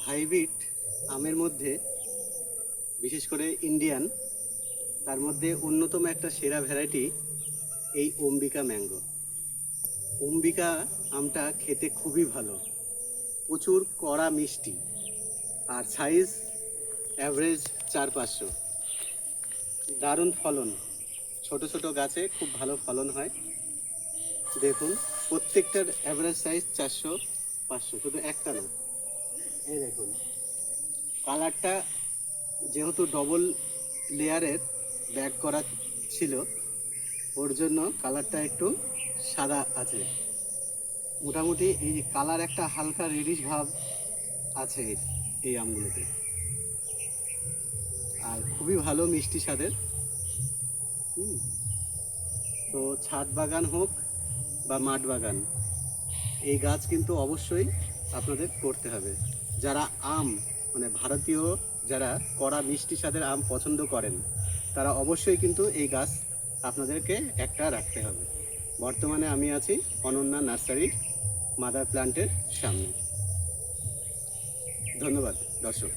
Hybrid আমের মধ্যে বিশেষ করে ইন্ডিয়ান, তার মধ্যে অন্যতম একটা সেরা ভ্যারাইটি এই অম্বিকা ম্যাঙ্গো। অম্বিকা আমটা খেতে খুবই ভালো, প্রচুর কড়া মিষ্টি, আর সাইজ অ্যাভারেজ 4-500। দারুণ ফলন, ছোট ছোট গাছে খুব ভালো ফলন হয়। দেখুন প্রত্যেকটার অ্যাভারেজ সাইজ 400-500, শুধু একটা না। এই দেখুন কালারটা, যেহেতু ডবল লেয়ারের ব্যাগ করা ছিল, ওর জন্য কালারটা একটু সাদা আছে। মোটামুটি এই কালার একটা হালকা রেডিশ ভাব আছে এই আমগুলোতে, আর খুবই ভালো মিষ্টি স্বাদের। তো ছাদ বাগান হোক বা মাঠ বাগান, এই গাছ কিন্তু অবশ্যই আপনাদের করতে হবে। যারা আম মানে ভারতীয়, যারা কড়া মিষ্টি স্বাদের আম পছন্দ করেন, তারা অবশ্যই কিন্তু এই গাছ আপনাদেরকে একটা রাখতে হবে। বর্তমানে আমি আছি অনন্যা নার্সারির মাদার প্ল্যান্টের সামনে। ধন্যবাদ দর্শক।